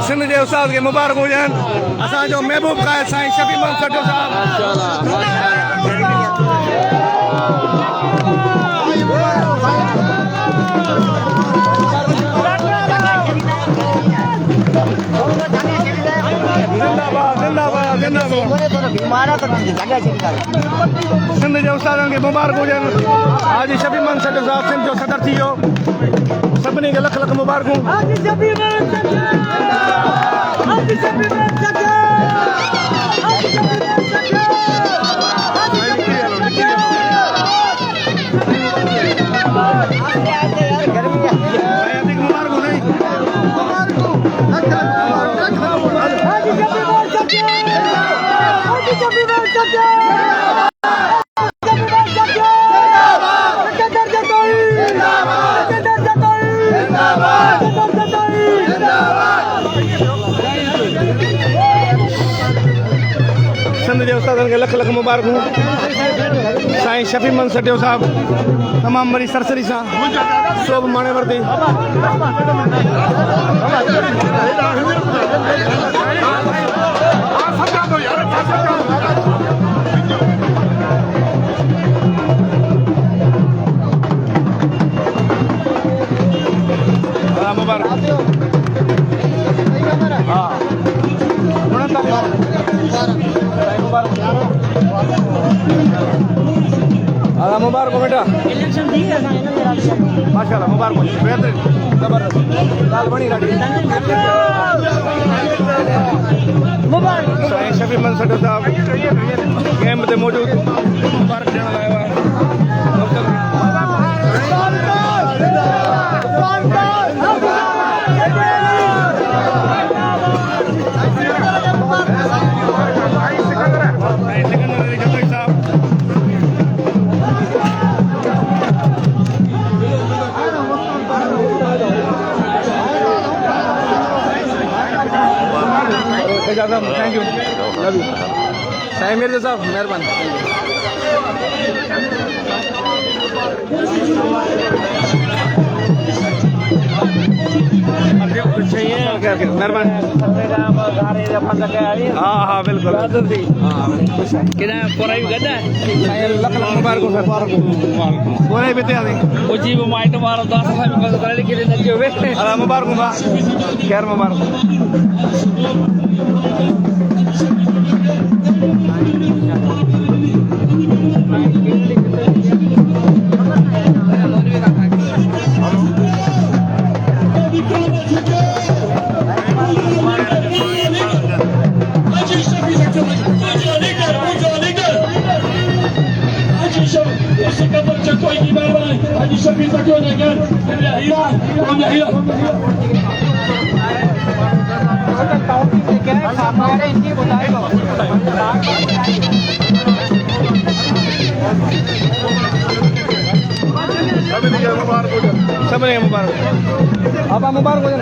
सिंध के उस्ताद के मुबारक हुजनि। असांजो महबूब क़ाइद साईं शफी मोहम्मद सटो साहब। सिंध जे उस्तादनि खे मुबारक हुजनि। हाजी शफी मोहम्मद सटो साहब सिंध जो सदर थी वियो। सभिनी खे लख लख मुबारकूं। सिंध जे उस्तादनि खे लख लख मुबारकूं। साईं शफी मोहम्मद सटियो साहब तमामु वरी सरसरी सां सोभ माणे वरिती। मुबारक मुबारक हो बेटा। माशाल्लाह मुबारक हो। बेहतरीन जबरदस्त दाल बनी रही। साईं शफी मोहम्मद सटो साहब कैंप ते मौजूद मुबारक ॾियण लाइ आया। Thank you love you Sain Mirza साहब मेहरबानी। मेहरबानी। हाँ हाँ बिल्कुल लख लख मुबारक सर। पूरे भी मुबारक खैर मुबारक। सभी मुबारक आप मुबारक हो जाए।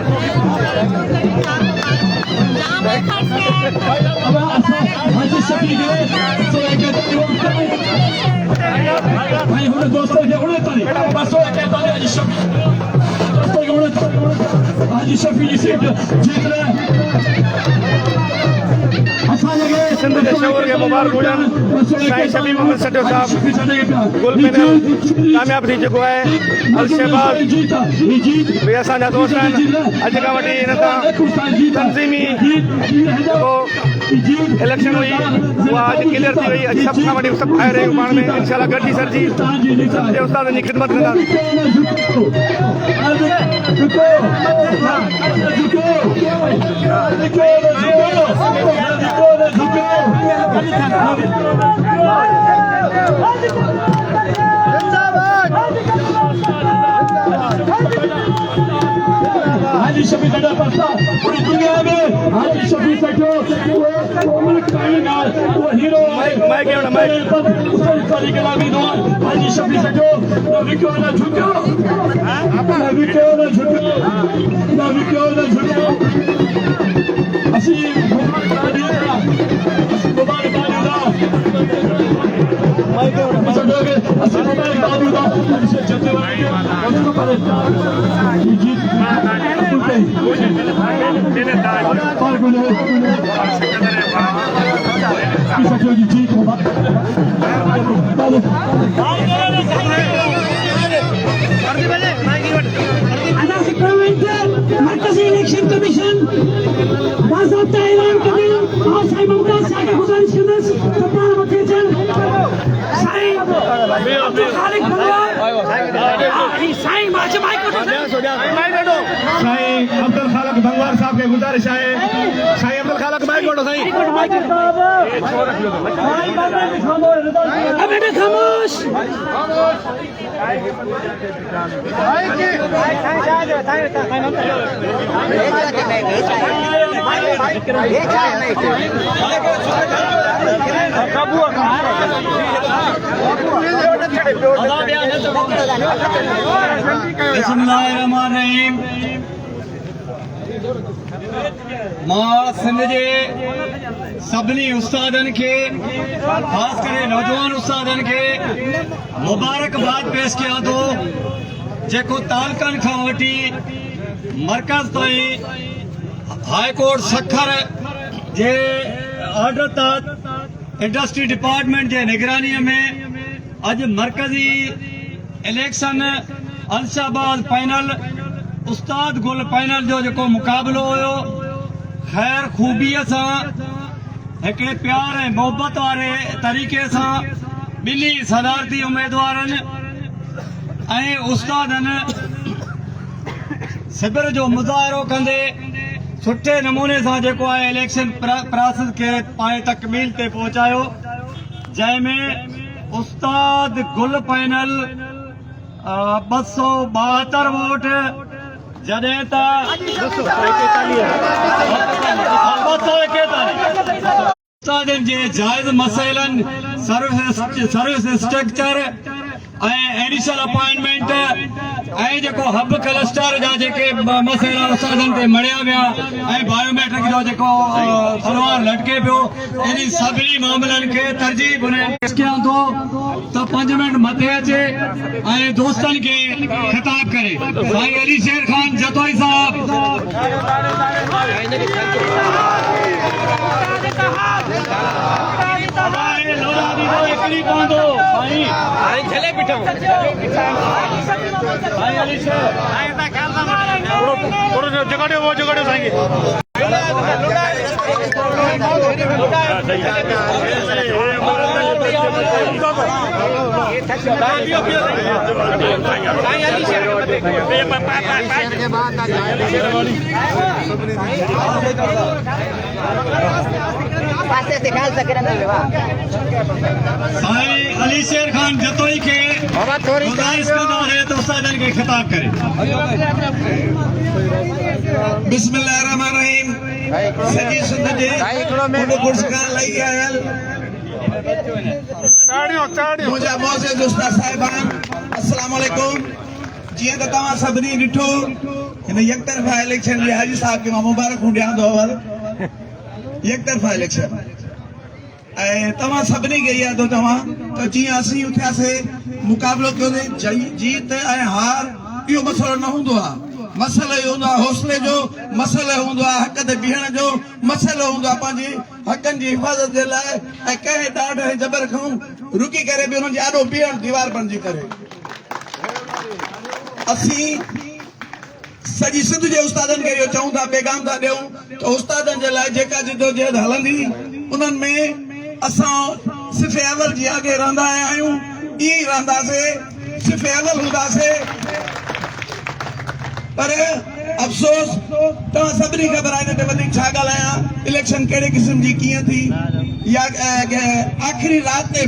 सिंध के शोर के मुबारक हुजनि। साईं शफी मोहम्मद सटियो साहब गुल पैनल कामयाब थी चुको है। अल शहबाज भी असांजा दोस्त आहिनि। अॼु खां वठी हिन तां तंज़ीमी जेको इलेक्शन हुई उहा अॼु क्लियर थी वई। अॼु सभ खां वठी सभु ठाहे रहियूं पाण में इंशाल्लाह गॾिजी सरजी जे उस्तादनि जी ख़िदमत कंदासीं। हाजी शफी सटा पस्ता पूरी दुनिया में हाजी शफी सटो वो हीरो के लागी दो हाजी शफी सटो ना विको ना झुको ना विको ना झुको ना विको ना झुको असी मुबारक बाबू दा मरकजी इलेक्शन कमीशन बाज़ाब्ता ऐलान करे और साईं मुमताज शाह के गुजारिश करने कप्तान मुखर्जन साईं खालिक भगवान साईं माचे माइक को साईं अब्दुल खालिक भंगवार साहब के गुजारिश है साईं अब्दुल खालिक माइक वठो साईं अब बेटे खामोश बिस्मिल्लाहिर्रहमानिर्रहीम मां सिंध जे सभिनी उस्तादनि खे ख़ासि करे नौजवान उस्तादनि खे मुबारकबाद पेश कयां थो जेको तालकनि खां वठी मरकज़ ताईं हाई कोर्ट सखर जे ऑर्डर तहत इंडस्ट्री डिपार्टमेंट जे निगरानीअ में अॼु मरकज़ी इलेक्शन अलशाबाद पैनल उस्ताद गुल पैनल जो जेको मुक़ाबिलो हुयो ख़ैर ख़ूबीअ सां हिकिड़े प्यार ऐं मोहबत वारे तरीक़े सां ॿिन्ही सदारती उम्मीदवारनि ऐं उस्तादनि शिविर जो मुज़ाहिरो कंदे सुठे नमूने सां जेको आहे इलेक्शन प्रोसेस खे पाए तकमील ते पहुचायो जंहिंमें उस्ताद गुल पैनल 272 वोट जॾहिं त 241 उस्तादनि जे जाइज़ मसइलनि सर्विस स्ट्रक्चर ऐं एडिशनल अपॉइंटमेंट ऐं जेको हब क्लस्टर जा जेके मसइला उस्तादनि ते मड़िया विया ऐं बायोमेट्रिक जो जेको सलवार लटके पियो इन सभिनी मामलनि खे तरजीह कयां थो त 5 मिनट मथे अचे ऐं दोस्तनि खे ख़िताब करे साईं अली शेर खान जतोई साहब हिकिड़ी पवंदो थोरो जगाड़ियो वो जगाड़ियो साईं साईं अली शेर खान जतोई खे गुज़ारिश कंदो है तो उस्तादनि खे ख़िताब करे बिस्मिल्लाहिर्रहमानिर्रहीम सॼी सिंध जे गुरसिकान लही आयल मुंहिंजा मोज़िज़ उस्ताद साहिबान अस्सलाम वालेकुम जीअं त तव्हां सभिनी ॾिठो हिन यकतरफ़ा इलेक्शन जे हाजी साहब खे मां मुबारकूं ॾियां थो अवल यकतरफ़ा इलेक्शन ऐं तव्हां सभिनी खे इहा थो चवां त जीअं असीं उथियासीं मुक़ाबिलो कयोसीं जीत ऐं हार इहो मसइलो न हूंदो आहे मसइलो इहो हूंदो आहे हौसले जो मसइलो हूंदो आहे हक़ ते बीहण जो मसइलो हूंदो आहे पंहिंजे हक़नि जी हिफ़ाज़त जे लाइ ऐं कंहिं ॾाढ ऐं जबर खां रुकी करे बि हुननि जे आॾो बीहण दीवार बणिजी करे असीं सॼी सिंध जे उस्तादनि खे इहो चऊं था पैगाम था ॾियूं त उस्तादनि जे लाइ जेका जिदोजहद हलंदी उन्हनि में असां सिफ़ अवल जी अॻे रहंदा आहियूं ईअं ई रहंदासीं सिफ़ अवल हूंदासीं पर अफ़सोस तव्हां सभिनी ख़बर आहे हिन ते वधीक छा ॻाल्हायां इलेक्शन कहिड़े क़िस्म जी कीअं थी या आख़िरी राति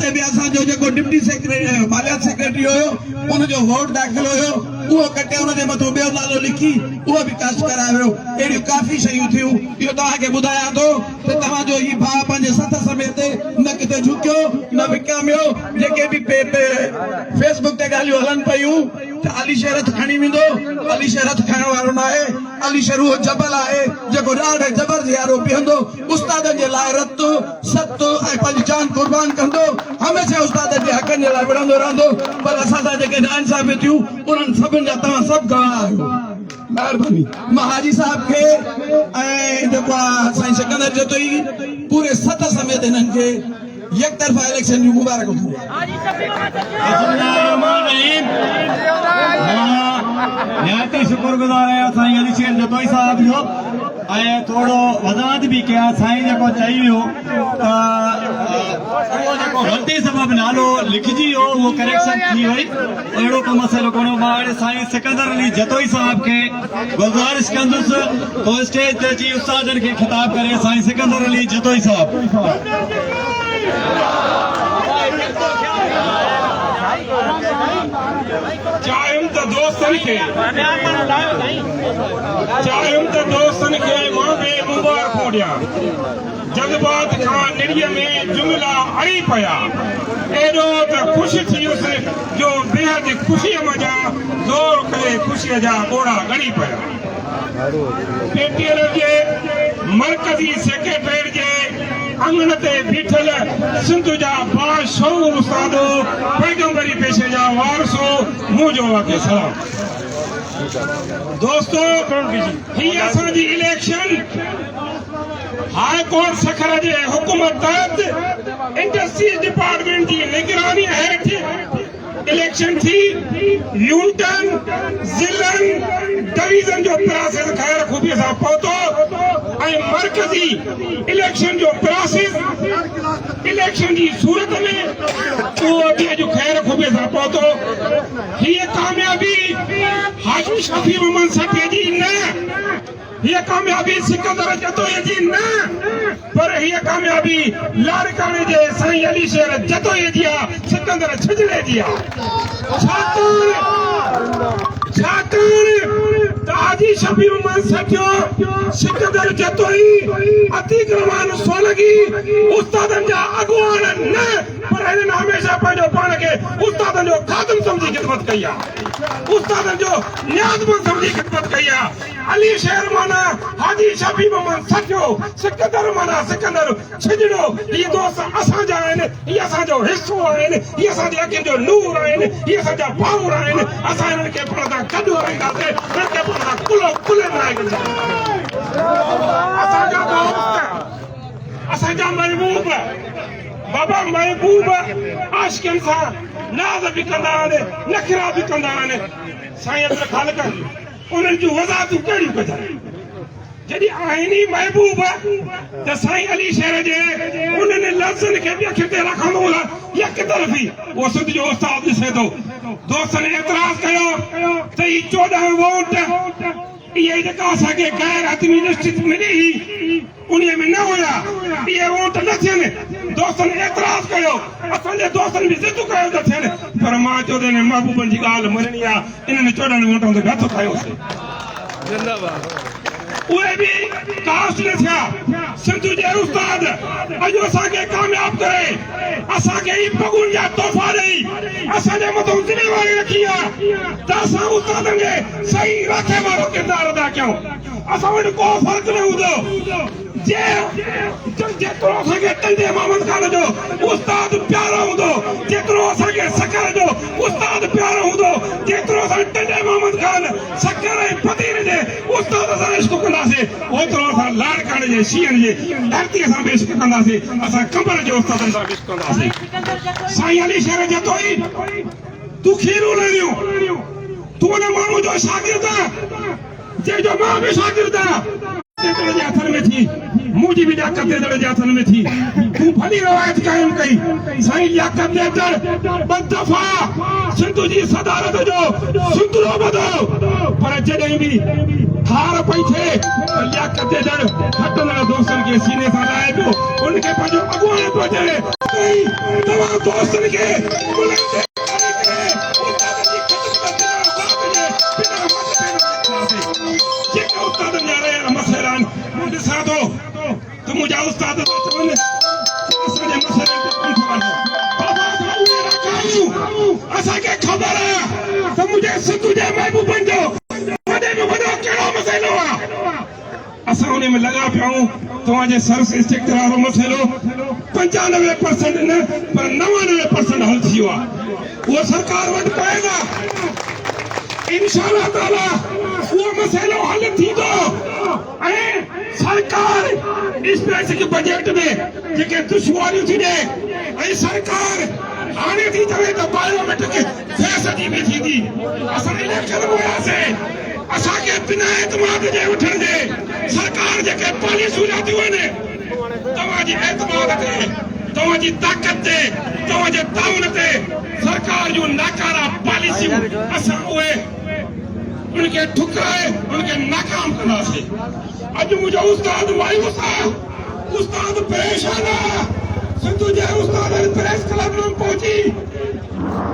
ते बि असांजो जेको डिप्टी सेक्रेटरी मालियात सेक्रेटरी हुयो उनजो वोट दाख़िल हुयो उहो कटे उनजे मथां ॿियो नालो लिखी उहो बि कास्ट करायो वियो अहिड़ियूं काफ़ी शयूं थियूं इहो तव्हांखे ॿुधायां थो त तव्हांजो हीउ भाउ पंहिंजे सथ समेत न किथे झुकियो न विकामियो जेके बि फेसबुक ते ॻाल्हियूं हलनि पियूं त अली शेर हथ खणी वेंदो अली शेर हथ खणण वारो न आहे अली शेर उहो जबल आहे जेको ॾाढ जबर जे यारो बीहंदो उस्तादनि जे लाइ रतो सतो ऐं पंहिंजी जान कुर्बान कंदो हमेशह उस्तादनि जे हक़नि जे लाइ विढ़ंदो रहंदो पर असां सां जेके नाइंसाफ़ियूं थियूं उन्हनि सभिनि जा तव्हां सभु गवाह आहियो महिरबानी मां हाजी साहब के ऐं जेको आहे साईं सिकंदर जतोई पूरे 7 समेत हिननि खे एक तरफ़ा इलेक्शन जी मुबारक हुजे। निहायती शुक्रगुज़ार आहियां साईं अली शेर जतोई साहब जो ऐं थोरो वज़ाहत बि कया साईं जेको चई वियो त उहो जेको ग़लती सबबु नालो लिखिजी वियो उहो करेक्शन थी वई अहिड़ो को मसइलो कोन्हे। मां हाणे साईं सिकंदर अली जतोई साहब खे गुज़ारिश कंदुसि तो स्टेज ते अची उस्तादनि खे ख़िताब करे। साईं सिकंदर अली जतोई साहब। चाहियुमि त दोस्तनि खे मां बि मुबारकूं ॾियां। जज़्बात खां निड़ीअ में जुमिला अड़ी पिया एॾो त ख़ुशि थियुसि जो बेहद ख़ुशीअ मज़ा ज़ोर करे ख़ुशीअ जा ॻोड़ा ॻड़ी पिया। पेटीएल जे मर्कज़ी सेक्रेटरी जे अंगण ते बीठल सिंध जा बाशऊर उस्तादो पैगंबरी पेशे जा वारसो मुंहिंजो वाके सलाम। दोस्तो ही असांजी इलेक्शन हाई कोर्ट सखर जे हुकूमत तहत इंडस्ट्रीज डिपार्टमेंट जी निगरानी हेठि इलेक्शन थी यूनिटन ज़िलनि डिवीज़न जो प्रोसेस ख़ैर खूबीअ सां पहुतो ऐं मर्कज़ी इलेक्शन जो प्रोसेस इलेक्शन जी सूरत में उहो बि अॼु ख़ैर खूबीअ सां पहुतो। हीअ कामयाबी हाजी शफी मोहम्मद सठे जी न, हीअ कामयाबी सिकंदर जतोई जी न, पर हीअ कामयाबी लाड़काणे जे साईं अली शेर जतोई जी आहे, सिकंदर छिजड़े जी आहे। छाकाणि त हाजी शफी मोहम्मद सठियो सिकंदर जतोई अतिक्रमण सोलगी उस्तादनि जा अॻुवान न, पर हिननि हमेशह पंहिंजो पाण खे उस्तादनि जो ख़ादिम सम्झी ख़िदमत कई आहे, उस्तादनि जो नियाज़मंद सम्झी ख़िदमत कई आहे। अली शेर माना हाजी शफी मोहम्मद सठियो, सिकंदर माना सिकंदर छिजड़ो। इहे दोस्त असांजा आहिनि, इहे असांजो हिसो आहिनि, इहे असांजी अखियुनि जो नूर आहिनि, इहे असांजा भाउर आहिनि। असां हिननि खे पाण सां गॾु हलाईंदासीं, हिननि खे पाण सां कुले बनाए असांजा दोस्त, असांजा महबूब बाबा महबूब आशिक़नि सां नाज़ बि कंदा आहिनि, नखरा बि कंदा आहिनि। साईं अब्दुल ख़ालिक उन्हनि जूं वज़ाहतूं कहिड़ियूं कजनि जॾहिं आहिनि ई महबूब त साईं अली शेर जे उन्हनि लफ़्ज़नि खे बि अखि ते रखंदो यक तरफ़ी उहो सिंध जो उस्ताद ॾिसे थो। दोस्तनि एतिराज़ कयो त ही 14 वोट इहे जेका असांखे गैर हतमी लिस्ट मिली हुई उन्हीअ में न हुया, इहे वोट न थियनि। दोस्तनि एतिराज़ कयो, असांजे दोस्तनि बि ज़िद कयो त थियनि, पर मां चयो त महबूबनि जी ॻाल्हि मञणी आहे, इन्हनि 14 वोटनि ते हथु खयोसीं। उहे बि कास्ट न थिया। सिंध जे उस्ताद अॼु असांखे कामयाब करे असांखे ई पगुनि जा तोहफ़ा ॾेई असांजे मथां ज़िम्मेवारी रखी आहे त असां उस्तादनि जे सही राखे वारो किरदारु अदा कयूं। असां वटि को फ़र्क़ु न हूंदो। जेतिरो असांखे तंजे मोहम्मद खान जो उस्ताद प्यारो हूंदो, जेतिरो असांखे सकर जो उस्ताद प्यारो हूंदो, जेतिरो असां तंजे मोहम्मद खान सकर ऐं फतीर जे उस्ताद सां इश्क कंदासीं, ओतिरो असां लाड़काणे जे शींहनि जे धरतीअ सां बि इश्क कंदासीं, असां कंबर जे उस्तादनि सां बि इश्क कंदासीं। साईं अली शेर जतोई तूं खीरूं लड़ियूं, तूं उन माण्हू जो शागिर्द आहे जंहिंजो मां बि शागिर्द आहियां। तेदड़ जे हथनि में थी, मुंहिंजी बि लियाकत तेदड़ जे हथनि में थी। तूं भली रवायत काइम कई। साईं लियाकत तेदड़ 2 दफ़ा सिंध जी सदारत जो सुंदरो बधो, पर जॾहिं बि हार पई थिए त लियाकत तेदड़ खटंदड़ दोस्तनि खे सीने सां लाहे पियो, उनखे पंहिंजो अॻुवान पियो चए तव्हां दोस्तनि खे ॾिसां थो त मुंहिंजा उस्ताद चवनि असांजे मसइले ते कोन थो वञो। असांखे ख़बर आहे त मुंहिंजे सिंध जे महबूबनि जो वॾे में वॾो कहिड़ो मसइलो आहे। असां उन में लॻा पिया आहियूं। तव्हांजे सर्विस इंस्पेक्टर वारो मसइलो 95% न पर 99% हल थी वियो आहे। उहो सरकार वटि पएगा। इंशाअल्लाह ताला वो मसइलो हल थी तो सरकार इस पैसे के बजट में जेके दुश्वारियूं थी दे सरकार आने थी चवे तो बायोमेट्रिक फैसदी में थी दी असन इलेक्शन होयासे असा के बिना एतमाद जे उठण जे सरकार जेके पॉलिसियूं लादियूं ने तवाजी एतमाद ते तवाजी ताकत ते तवाजे ताउन ते सरकार जो नाकारा पॉलिसियूं असा उए उनके ठुकराए उनके नाकाम करना से अज मुझे उस्ताद मायूस उस्ताद परेशान सिंधु जे उस्ताद प्रेस क्लब में पहुंची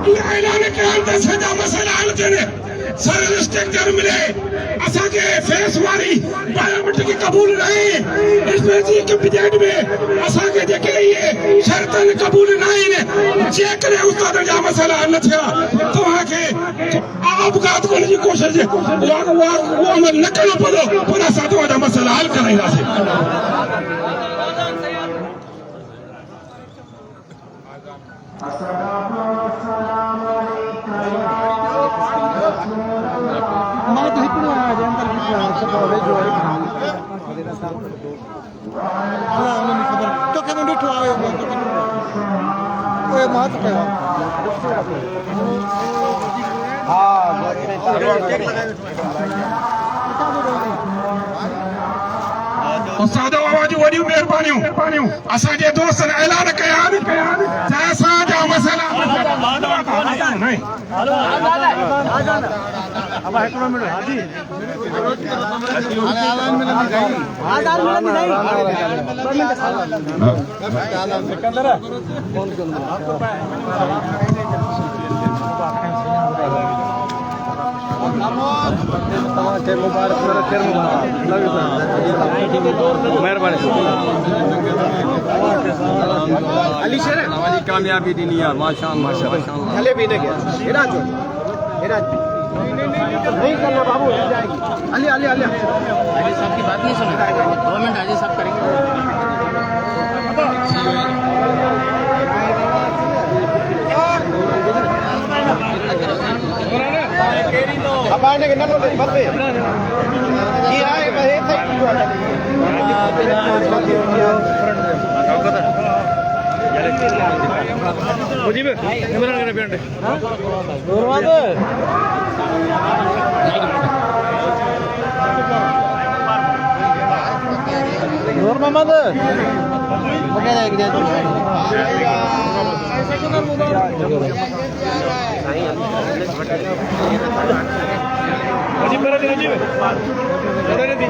ये ऐलान कया त सजा मसला हल थियनि सर स्ट्रक्चर मिले असा के फेस वाली बायोमेट्रिक कबूल नहीं इसमें के बजट में असा के जेके ये शर्तन कबूल नहीं ने जे करे उस्ताद जा मसला हल थिया तो के आपघात करने की कोशिश है वो अमल न करना पड़ो पर असा तो मसला हल कराईंदासीं मां तो हिकिड़ो आया जे अंदर सभा वेझो आहे हां उन्हनि ख़बर तोखे बि ॾिठो आयो ओए मां त कयो उस्ताद बाबा जी वॾियूं महिरबानियूं असांजे दोस्तनि ऐलान कया त असांजा मसइला कामयाबी ॾिनी आहे माशाअल्लाह हले बि न गया हेॾा जो हेॾा नहीं करना बाबू हो जाएगी हले हले हले हाजी साहब की बात नहीं सुनी 2 मिनट हाजी साहब करेंगे अपाने के नटो बत्ते ये आए बहे थे मुझे भी कैमरा लगा पे नूर मोहम्मद बता दे कि मुझे पर दे जी बता दे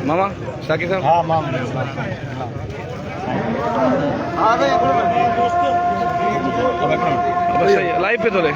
मामा साकिब साहब हाँ मामा लाइव पे तो ले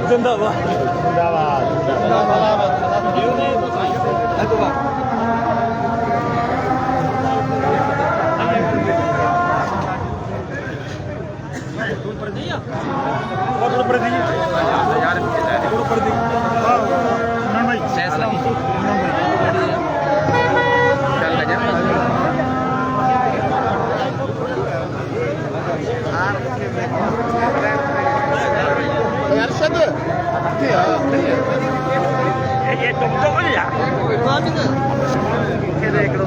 जिंदाबाद ये तुम तो बोल यार ये देख लो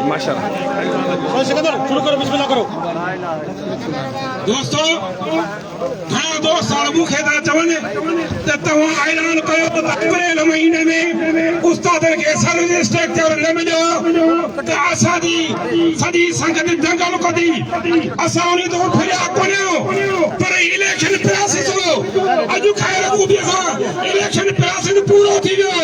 माशाल्लाह शुरू करो बिस्मिल्लाह करो दोस्तों साल मूंखे था चवनि त तव्हां ऐलान कयो त अप्रैल महीने में उस्तादनि खे सर्विस स्ट्रक्चर न मिलियो त असांजी सॼी संगत दंगल कंदी। असां उन तो फिरिया कोन पर इलेक्शन प्रोसेस हो अॼु ख़ैर ख़ूबीअ सां इलेक्शन प्रोसेस पूरो थी वियो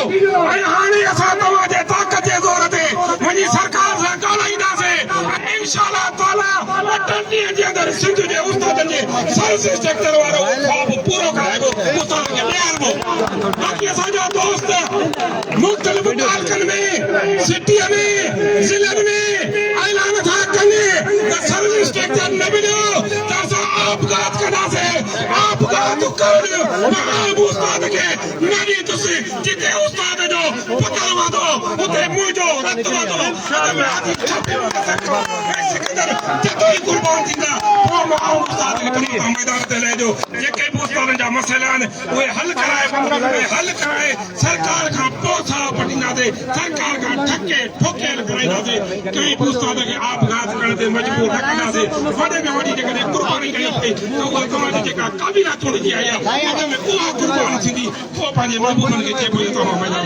ऐं हाणे असां तव्हांजे ताक़त जे ज़ोर ते वञी सरकार सां ॻाल्हाईंदासीं ऐं इंशाअल्लाह ताला 8 ॾींहंनि जे अंदरि सिंध जे उस्तादनि जे सर्विस स्ट्रक्चर वारो ख्वाब पूरो कराइबो उस्तादनि खे ॾियारिबो। बाक़ी असांजा दोस्त मुख़्तलिफ़ इलाइक़नि में सिटीअ में ज़िलनि में ऐलान था कनि त सर्विस स्ट्रक्चर न मिलियो त असां आपघात कंदासीं। आपघात करणु आम उस्ताद खे न ॾींदुसि। जिते उस्ताद जो पुत्र वांदो उते मुंहिंजो रत वांदो सिकंदर जेको ई कुर्बान थींदा पोइ मां आम उस्ताद खे मैदान ते लहिजो। जेके बि उस्तादनि जा मसइला आहिनि उहे हल कराए सरकार खां पोइ साह पटींदासीं। सरकार खां ठके ठोकियल कराईंदासीं। कंहिं बि उस्ताद खे आपघात करण ते मजबूर न कंदासीं। वॾे में वॾी जेकॾहिं कुर्बानी कई पई त उहा तव्हांजी जेका काबीना चूंडिजी आई आहे उन में उहा कुर्बान थींदी पोइ पंहिंजे महबूबनि खे चइबो त तव्हां मैदान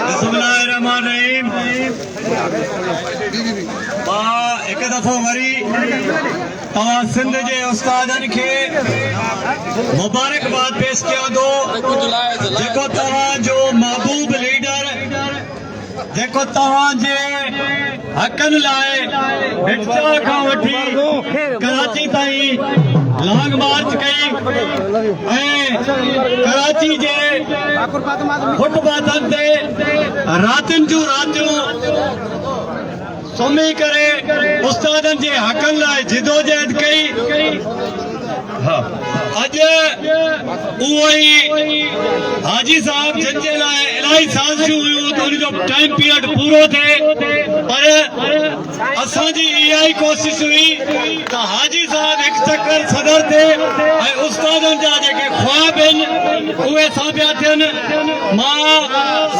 बिस्मिल्लाहिर्रहमानिर्रहीम। एक दफ़ो वरी तव्हां सिंध जे उस्तादनि खे मुबारकबाद पेश कयां थो जेको तव्हांजो महबूब लीडर जेको तव्हांजे हक़नि लाइ हिकचा खां वठी कराची ताईं लॉन्ग मार्च कई ऐं कराची जे फुटपाथनि ते रातियुनि जूं रातियूं सुम्ही करे उस्तादनि जे हक़नि लाइ जिदोजहद कई। अॼु उहो ई हाजी साहब जंहिंजे लाइ इलाही साज़िशूं हुयूं त उनजो टाइम पीरियड पूरो थिए पर असांजी इहा ई कोशिश हुई त हाजी साहब हिकु चकर सदर थिए ऐं उस्तादनि जा जेके ख्वाब आहिनि उहे साबिया थियनि। मां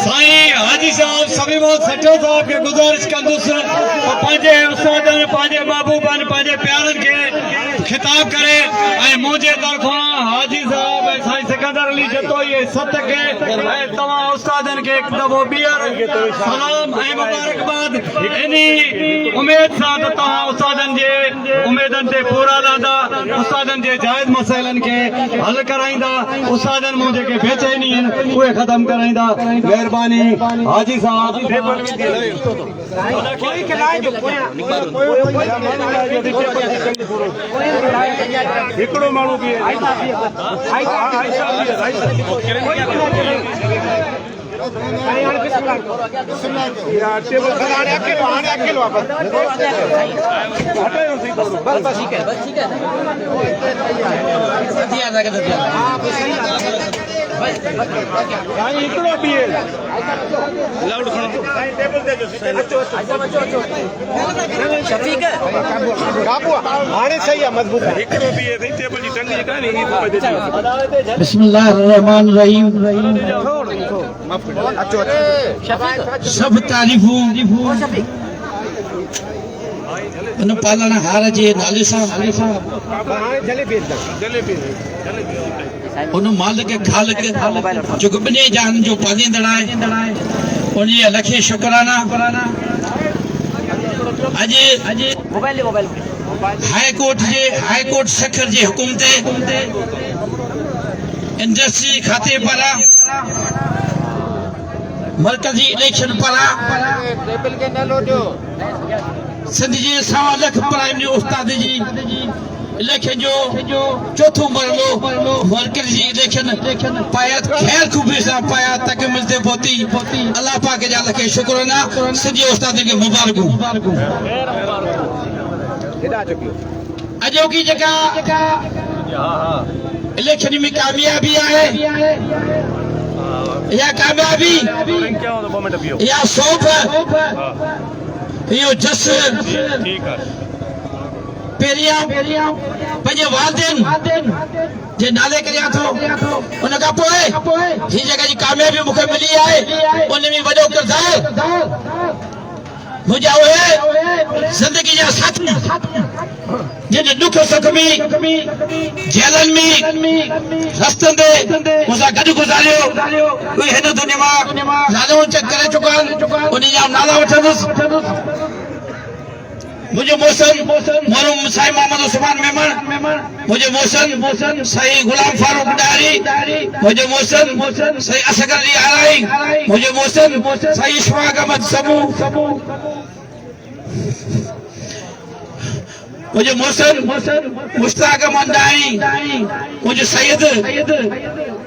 साईं हाजी साहब समीमो सठो साहब खे गुज़ारिश कंदुसि त पंहिंजे उस्तादनि पंहिंजे महबूबनि पंहिंजे प्यारनि खे खिताब करे ऐं मुंहिंजे तरफ़ां हाजी साहब ऐं साईं सिकंदर अली जतोई सत खे ऐं तव्हां उस्तादनि खे हिकु दफ़ो ॿीहर सलाम ऐं मुबारकबाद इन उमेद सां त तव्हां उस्तादनि जे उमेदनि ते पूरा रहंदा उस्तादनि जे जाइज़ मसइलनि खे हल कराईंदा उस्तादनि मूं जेके बेचैनी आहिनि उहे ख़तम कराईंदा। महिरबानी हाजी साहब। हिकिड़ो माण्हू बि हिकिड़ो बि लाउड खणो हाणे सही आहे मज़बूत हिकिड़ो बि टेबल जी टंग कान्हे बिस्मिल्लाहिर्रहमानिर्रहीम। सब तारीफ़ूं उन पालनहार जे नाले सां उन मालिक ख़ालिक जेको ॿिन्ही जहान जो पालींदड़ आहे उन जे लखे शुक्राना। अॼु हाईकोर्ट सखर जे हुकुम ते इंडस्ट्री खाते पारां मरकज़ी इलेक्शन पारां सिंध जे 1.25 लाख प्राइमरी उस्ताद जी इलेक्शन जो चौथों मरलो मरकज़ी इलेक्शन पाया ख़ैर खूबी सां पाया तकमील ते पहुती। अल्लाह पाक जा लखे शुक्राना। सिंधी उस्ताद खे मुबारकूं। अॼोकी जेका इलेक्शन में कामयाबी आहे या कामयाबी या सौंफ इहो जस पहिरियां पंहिंजे वालिदैन जे नाले करियां थो उन खां पोइ ही जगह जी कामयाबी मूंखे मिली आहे उन में वॾो किरदारु मुंहिंजा उहे ज़िंदगी जा साथी जिन दुख सुख में जेलनि में रस्तनि ते मूंसां गॾु गुज़ारियो उहे हिन दुनिया मां नालो चेक करे चुका आहिनि उन जा नाला वठंदुसि मुझे मोहसिन मरहूम साईं मोहम्मद उस्मान मेमन मुझे मोहसिन साईं गुलाम फारूक डारी मुझे मोहसिन साईं असगर अली आराई मुझे मोहसिन साईं इशफाक अहमद सबू मुझे मोहसिन मुश्ताक अहमद डारी मुझे सैयद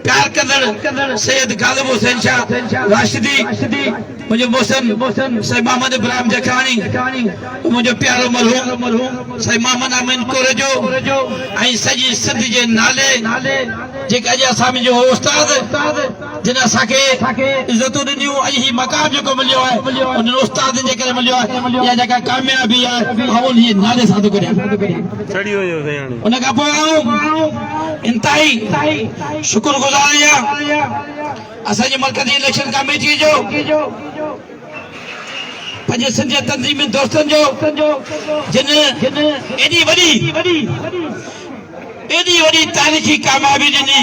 प्यार कंदड़ सैयद गालिब हुसैन शाह राशिदी मुझे मोहसिन साईं मोहम्मद इब्राहिम जखानी मुझे प्यारो मरहूम साईं मोहम्मद अमीन कोरजो ऐं सॼी सिंध जे नाले जेके अॼु असां मुंहिंजो उस्ताद जिन असांखे इज़तूं ॾिनियूं अॼु ही मक़ाम जेको मिलियो आहे उन्हनि उस्तादनि जे करे मिलियो आहे इहा जेका कामयाबी आहे उन जे नाले सां थो करियां उन खां पोइ इंतहाई शुक्रगुज़ार आहियां असांजी मरकज़ी इलेक्शन कमेटी जो पंहिंजे सिंध तंज़ीमी दोस्तनि जो जिन एॾी वॾी तारीख़ी कामयाबी ॾिनी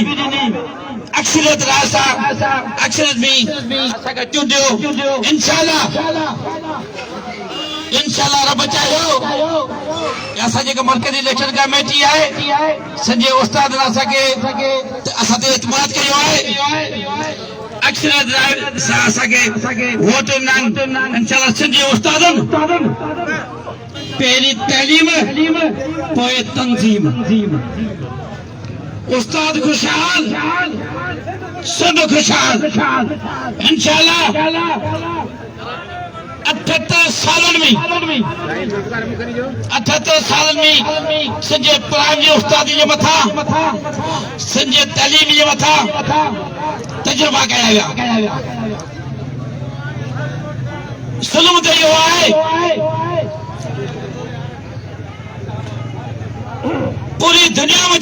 अक्सरियत राह सां अक्सरियत में असांखे चूंडियो इंशाअल्लाह रब चाहियो असां जेका मरकज़ी इलेक्शन कमेटी आहे संजय उस्ताद असांखे असां ते एतमाद कयो आहे अक्सरियत राह सां असांखे वोट ॾिना इंशाअल्लाह संजय उस्तादनि पहिरीं तइलीम पोइ तंज़ीम उस्ताद खुशहाल सिंध खुशहाल इंशाअल्लाह 78 सालनि में 78 सालनि में संजय प्राइम जे उस्तादी जे मथां संजय तइलीम जे मथां तजुर्बा कया विया ज़ुल्म त इहो आहे पूरी दुनिया में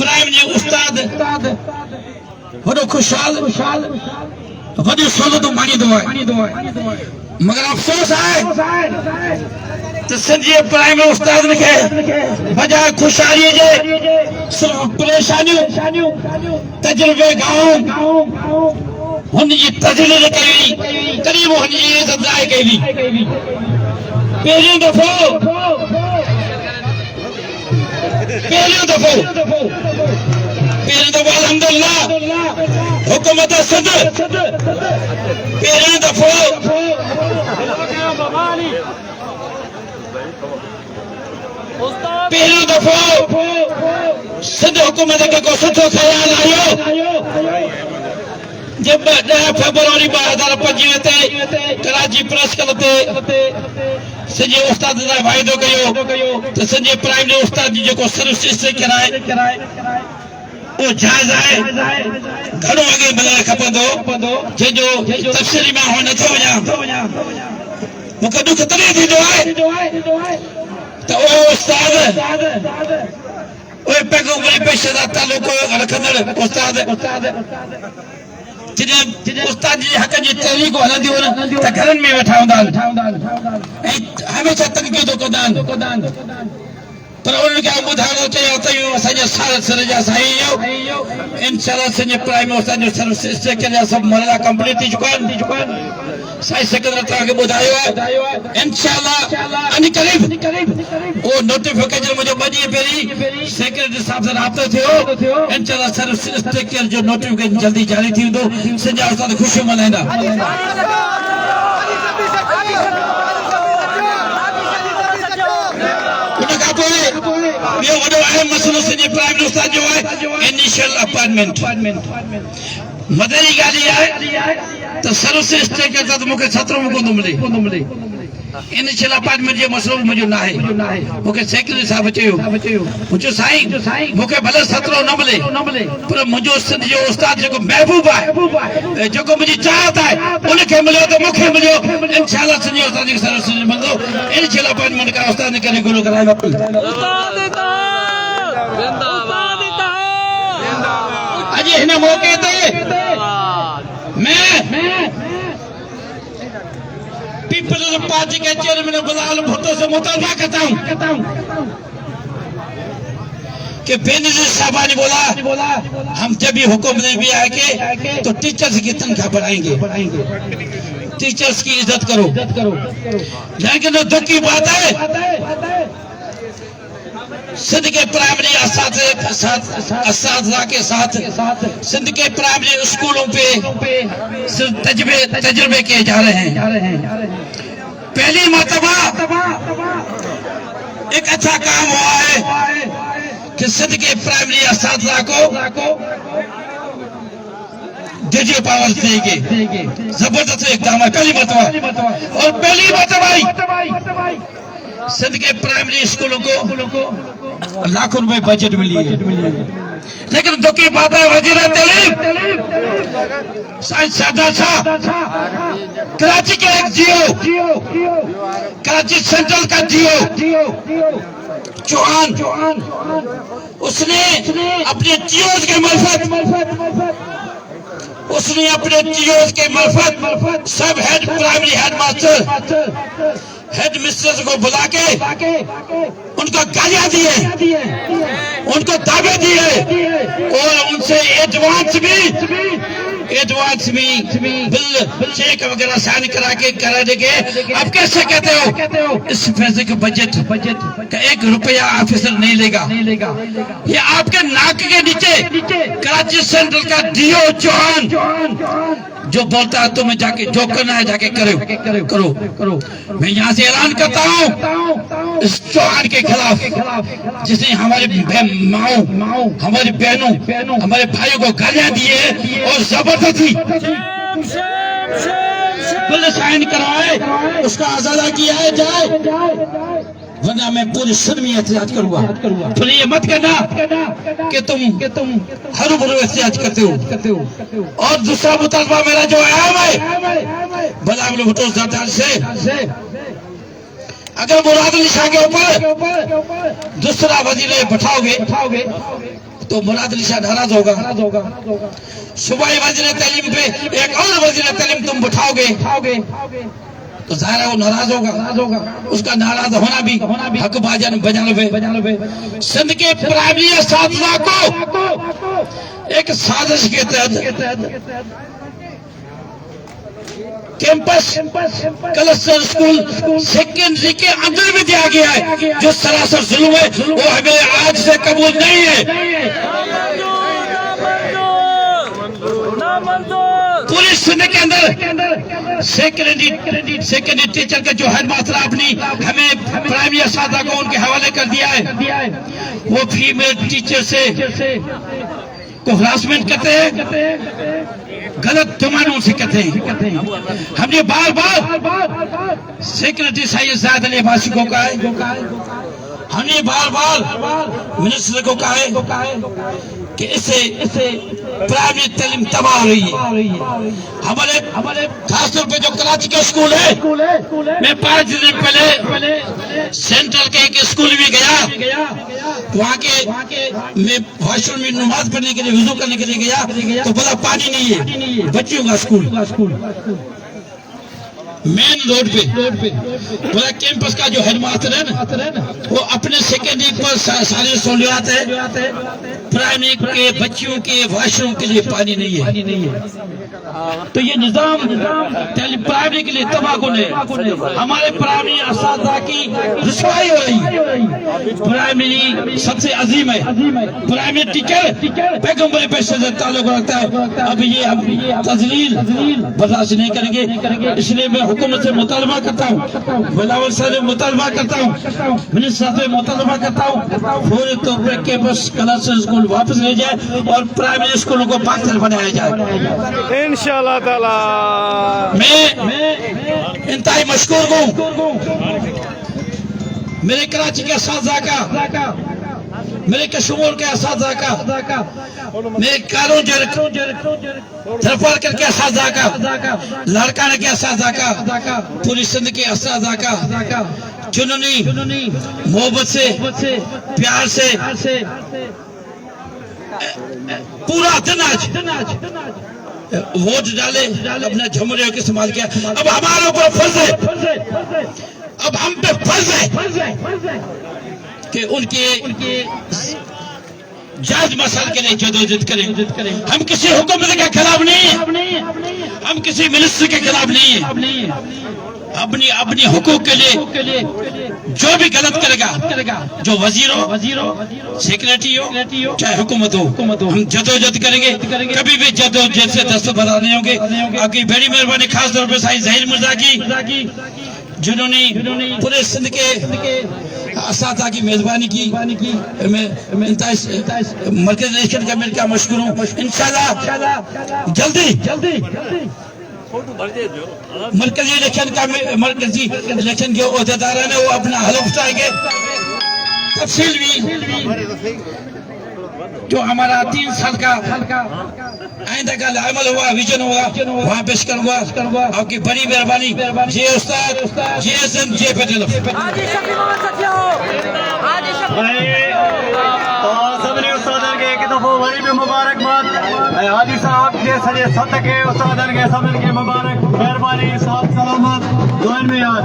प्राइम जे उस्ताद वॾो खुशहाल वॾी सहूलियतूं माणींदो आहे मगर अफ़सोस आहे त सिंधी प्राइम उस्ताद खे बजाय खुशहालीअ जे सिर्फ़ परेशानियूं तजुर्बे गांव हुन जी तजलील कई तॾहिं बि हुन जी इज़त ज़ाहि कई हुई पहिरियों दफ़ो अल्हम्दुलिल्लाह हुकूमत सिंध पहिरियों दफ़ो सिंध हुकूमत खे को सुठो ख़्याल आयो जब 10 फरवरी 2025 ते कराची प्रेस क्लब ते संजय उस्ताद सां वाइदो कयो त संजय प्राइम जे उस्ताद जी जेको सर्विस कराए वो जायज़ आहे घणो अॻे मिलणु खपंदो जंहिंजो तफ़सीली मां हुन नथो वञा मूंखे दुख तॾहिं थींदो आहे त उहे उस्ताद उहे पैगो पेशे सां तालुक रखंदड़ उस्ताद जिन उस्ताद जे हक़ जी तहरीकूं हलंदियूं आहिनि त घरनि में वेठा हूंदा आहिनि ऐं हमेशह तनक़ीदूं कंदा आहिनि पर उन्हनि खे ॿुधाइणो चयो त इहो असांजे सिर जा साईं इंशाअल्लाह संजय प्राइम उस्ताद जो सर्विस स्ट्रक्चर जा सभु मरला कंप्लीट थी चुका आहिनि साईं सेक्रेटरी तव्हांखे ॿुधायो आहे इंशाअल्लाह अनकरीब उहो नोटिफिकेशन मुंहिंजो 2 ॾींहं पहिरीं सेक्रेटरी साहब सां राब्तो थियो इंशाअल्लाह सर्विस स्ट्रक्चर जो नोटिफिकेशन जल्दी जारी थी वेंदो संजय उस्ताद ख़ुशी मल्हाईंदा ॿियो वॾो अहम मसइलो संजय प्राइम उस्ताद जो आहे इनिशियल अपॉइंटमेंट मदरी ॻाल्हि इहा आहे त सर्विस स्ट्रक्चर त मूंखे सतरो कोन मिले इनिशियल अपॉइंटमेंट जो मसइलो मुंहिंजो न आहे मूंखे सेक्रेटरी साहब चयो मुंहिंजो साईं मूंखे भले सतरो न मिले पर मुंहिंजो सिंध जो उस्ताद जेको महबूब आहे जेको मुंहिंजी चाहत आहे उनखे मिलियो त मूंखे मिलियो इंशाअल्लाह संजय उस्ताद सर्विस मंदो इनिशियल अपॉइंटमेंट का उस्ताद ने करे गुरु कराए बापू अजी हिन मौके ते मैं पीपल्स पार्टी के चेयरमैन बिलाल भुट्टो से मुतालबा करता हूं कि बेनजीर साहबा ने बोला हम जब भी हुक्म नहीं भी आएंगे तो टीचर्स की तनख्वाह बढ़ाएंगे टीचर्स की इज्जत करो लेकिन तो दुख की बात है सिंध के प्राइमरी असातिज़ा के साथ सिंध के प्राइमरी स्कूलों पे तजुर्बे किए जा रहे हैं पहली मर्तबा एक अच्छा काम हुआ है कि सिंध के प्राइमरी असातिज़ा को डिजिटल पावर देंगे जबरदस्त इकदाम है पहली मर्तबा और पहली मर्तबा सिंध के प्राइमरी स्कूलों को लाखों रुपए बजट मिली है लेकिन दुख की बात है वजीर तालीम सादा शाह कराची के एक जियो कराची सेंट्रल का जियो चौहान उसने अपने जियोज के मार्फत सब head primary head master head mistress को बुला के उनको गालियां दिए उनको दावे दिए और उनसे एडवांस भी बिल चेक वगैरह साइन करा देंगे। अब कैसे कहते हो इस पैसे का बजट का 1 रुपया ऑफिसर नहीं लेगा ये आपके नाक के नीचे कराची सेंट्रल का डीओ चौहान जो बोलता है तुम्हें जाके जो करना है जाके करो मैं यहाँ से ऐलान करता हूँ इस चौहान के खिलाफ जिसने हमारे माओ हमारी बहनों हमारे भाइयों को गालियां दिए और जबरदस्ती बिल साइन करवाए उसका आजादा किया जाए वरना मैं पूरी सिंध में एहतियात करूंगा फिर ये मत कहना कि तुम हर भरू एहतियात करते हो और दूसरा मुतालबा मेरा जो है बिलाल भुट्टो सरदार से अगर मुराद अली शाह के ऊपर दूसरा वजीर बैठाओगे तो मुराद अली शाह नाराज होगा सूबाई वजीर तालीम पे एक और वजीर तालीम तुम बैठाओगे तो जाहिर है वो नाराज होगा उसका नाराज होना भी हक बजाने पे सिंध के प्राइमरी असातिज़ा को एक साजिश के तहत कैंपस क्लस्टर स्कूल सेकेंडरी के अंदर भी दिया गया है जो सरासर जुल्म है वो हमें आज से कबूल नहीं है पूरी सिंध के अंदर सेकेंडरी टीचर का जो हेडमास्टर आपने हमें प्राइमरी असातिज़ा को उनके हवाले कर दिया है वो फीमेल टीचर से को हरासमेंट करते हैं गलत पैमानों से कहते हैं हमने बार सेक्रेटरी सैयद जायद अली अब्बासी को कहा है हमने बार मिनिस्टर को कहा है कि इससे प्राइमरी तालीम तबाह हो रही है हमारे खासतौर पे जो कराची का स्कूल है मैं 5 दिन पहले सेंट्रल के एक स्कूल भी गया वहाँ के मैं वॉशरूम में नमाज पढ़ने के लिए वुजू करने के लिए गया तो बोला पानी नहीं है बच्चियों का स्कूल मेन रोड पे बोला कैंपस का जो हेडमास्टर है ना वो अपने सेकेंडरी पर सारी सहूलियात है प्राइमरी के बच्चियों के वॉशरूम के लिए पानी नहीं है तो ये निजाम प्राइमरी के लिए तबाहकुन है हमारे प्राइमरी असातिज़ा की रुसवाई हो रही है प्राइमरी सबसे अजीम है प्राइमरी टीचर पैगंबर पेशे से ताल्लुक रखता है अब ये तजलील बर्दाश्त नहीं करेंगे इसलिए मैं हुकूमत से मुतालबा करता हूँ बिलावल साहब से मुतालबा करता हूँ मिनिस्टर साहब से मुतालबा करता हूँ पूरे तौर पर कैंपस क्लासेस स्कूल वापस ले जाए और प्राइमरी स्कूलों को बाहर बनाया जाए इंशाअल्लाह ताला मैं इंतहाई मशकूर हूँ मेरे कराची के असातिज़ा का मेरे कश्मीर के असातिज़ा का मैं कानून तरफार करके असाजा का लड़का ने के असाजा का पूरी सिंध के असाजा का जिन्होंने मोहब्बत से प्यार से पूरा दिन आज वोट डाले अपने झमुरे को इस्तेमाल किया। अब हमारे ऊपर फर्ज है, अब हम पे फर्ज है कि उनके जायज मसाल के लिए जदोजहद करें। हम किसी हुकूमत के खिलाफ नहीं है, हम किसी मिनिस्टर के खिलाफ नहीं है। अपनी हुकूक के लिए जो भी गलत करेगा, जो वजीर हो, सेक्रेटरी हो, चाहे हुकूमत हो, हम जदोजहद करेंगे। कभी भी जदोजहद से दस्तबरदार नहीं होंगे। आपकी बड़ी मेहरबानी खास तौर पर साईं ज़हीर मिर्जा की, जिन्होंने पूरे सिंध के असाता की मेजबानी की। मैं मरकज़ी इलेक्शन कमेटी का मशकूर हूँ। इंशाल्लाह जल्दी मरकज़ी इलेक्शन के अहदेदार ने वो अपना हलफ उठाएंगे। तफसील भी जो हमारा 3 साल का आइंदा का अमल हुआ, विजन हुआ, वहाँ पेश करूंगा। आपकी बड़ी मेहरबानी। जे उस्ताद, जे एसएम, जे पटेल। सभिनी उस्तादन खे हिकु दफ़ो वरी बि मुबारकबाद। ऐं हाजी साहब जे सॼे सत खे उस्तादन खे सभिनी खे मुबारक। महिरबानी, साथ सलामत, दुआनि में याद।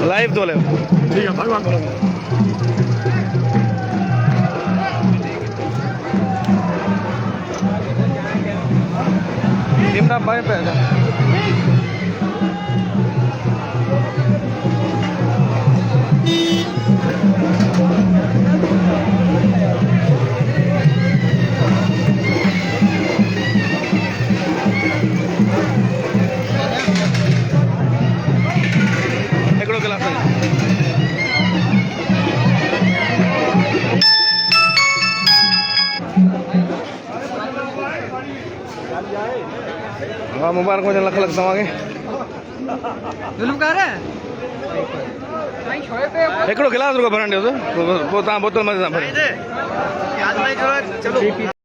लाइव दो ठीक है भगवान इमरान भाई पे मुबारक हो लख लख तव्हांखे हिकिड़ो गिलास रुगो भरण ॾियो पोइ तव्हां बोतल मज़े सां भरियो।